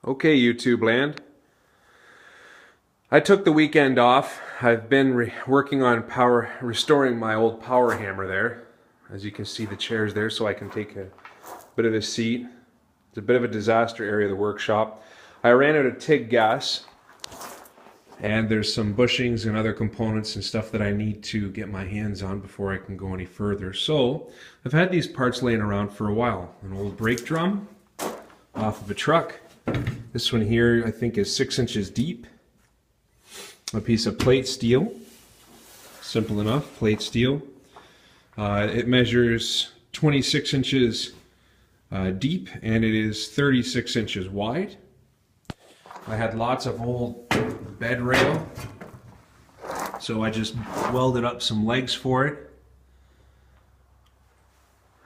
Okay, YouTube land. I took the weekend off. I've been working on restoring my old power hammer there. As you can see, the chair's there so I can take a bit of a seat. It's a bit of a disaster area of the workshop. I ran out of TIG gas, and there's some bushings and other components and stuff that I need to get my hands on before I can go any further. So I've had these parts laying around for a while. An old brake drum off of a truck. This one here I think is 6 inches deep. A piece of plate steel. Simple enough, plate steel. It measures 26 inches deep and it is 36 inches wide. I had lots of old bed rail, so I just welded up some legs for it.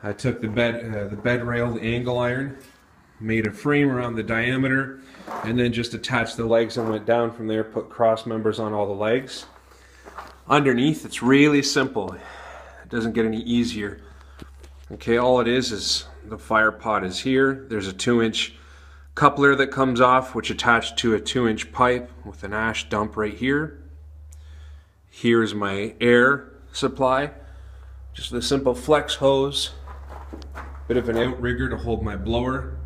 I took the bed rail, the angle iron, made a frame around the diameter, and then just attached the legs and went down from there, put cross members on all the legs. Underneath, it's really simple. It doesn't get any easier. Okay, all it is the fire pot is here. There's a 2-inch coupler that comes off, which attached to a 2-inch pipe with an ash dump right here. Here's my air supply. Just a simple flex hose. Bit of an outrigger to hold my blower.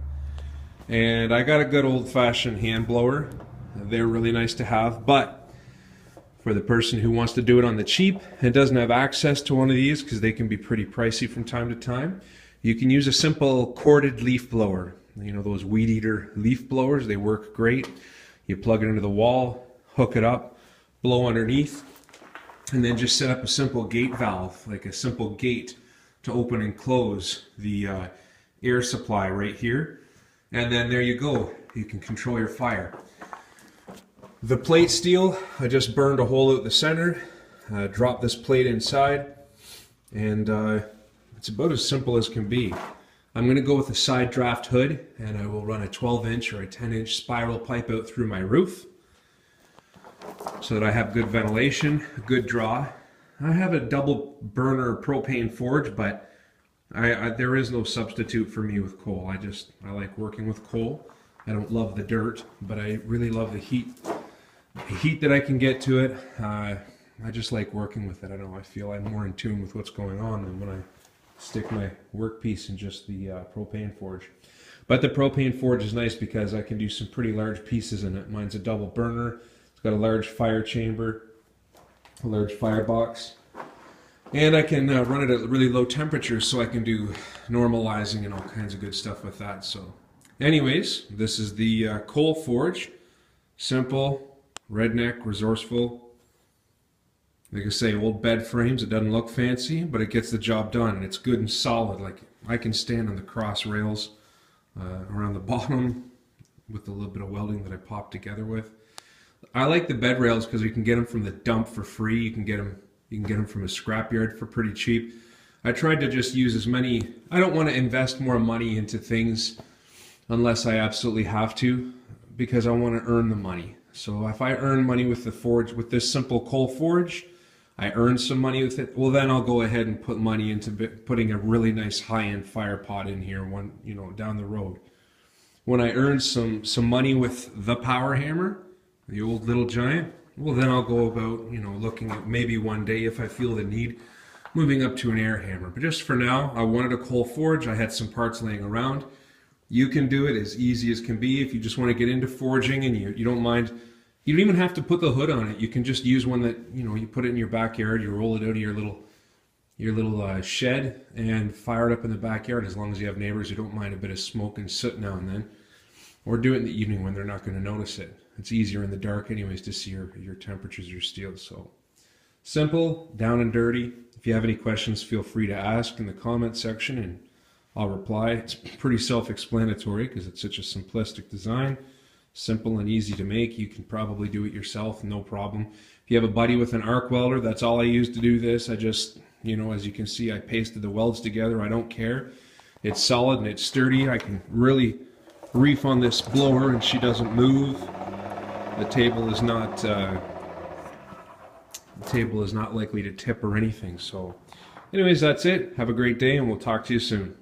And I got a good old-fashioned hand blower. They're really nice to have, but for the person who wants to do it on the cheap and doesn't have access to one of these, because they can be pretty pricey from time to time, you can use a simple corded leaf blower. You know, those weed eater leaf blowers, they work great. You plug it into the wall, hook it up, blow underneath, and then just set up a simple gate valve, like a simple gate to open and close the air supply right here. And then there you go, you can control your fire. The plate steel, I just burned a hole out the center, dropped this plate inside, and it's about as simple as can be. I'm going to go with a side draft hood, and I will run a 12-inch or a 10-inch spiral pipe out through my roof so that I have good ventilation, good draw. I have a double burner propane forge, but there is no substitute for me with coal. I like working with coal. I don't love the dirt, but I really love the heat that I can get to it. I just like working with it. I don't know, I feel I'm more in tune with what's going on than when I stick my workpiece in just the propane forge. But the propane forge is nice because I can do some pretty large pieces in it. Mine's a double burner. It's got a large fire chamber, a large firebox. And I can run it at really low temperatures, so I can do normalizing and all kinds of good stuff with that. So anyways, this is the coal forge. Simple, redneck, resourceful. Like I say, old bed frames. It doesn't look fancy, but it gets the job done, and it's good and solid. Like, I can stand on the cross rails around the bottom with a little bit of welding that I popped together with. I like the bed rails because you can get them from the dump for free. You can get them from a scrapyard for pretty cheap. I tried to just use as many. I don't want to invest more money into things unless I absolutely have to, because I want to earn the money. So if I earn money with the forge, with this simple coal forge, I earn some money with it, well then I'll go ahead and put money into putting a really nice high-end fire pot in here down the road. When I earn some money with the power hammer, the old little giant, well then I'll go about, looking at maybe one day, if I feel the need, moving up to an air hammer. But just for now, I wanted a coal forge. I had some parts laying around. You can do it as easy as can be if you just want to get into forging and you don't mind. You don't even have to put the hood on it. You can just use one that, you put it in your backyard, you roll it out of your little shed and fire it up in the backyard, as long as you have neighbors who don't mind a bit of smoke and soot now and then. Or do it in the evening when they're not going to notice it. It's easier in the dark anyways to see your temperatures of your steel. So simple, down and dirty. If you have any questions, feel free to ask in the comment section and I'll reply. It's pretty self-explanatory because it's such a simplistic design. Simple and easy to make. You can probably do it yourself, no problem. If you have a buddy with an arc welder, that's all I use to do this. I just, as you can see, I pasted the welds together. I don't care. It's solid and it's sturdy. I can really reef on this blower and she doesn't move. The table is not likely to tip or anything. So anyways, that's it. Have a great day and we'll talk to you soon.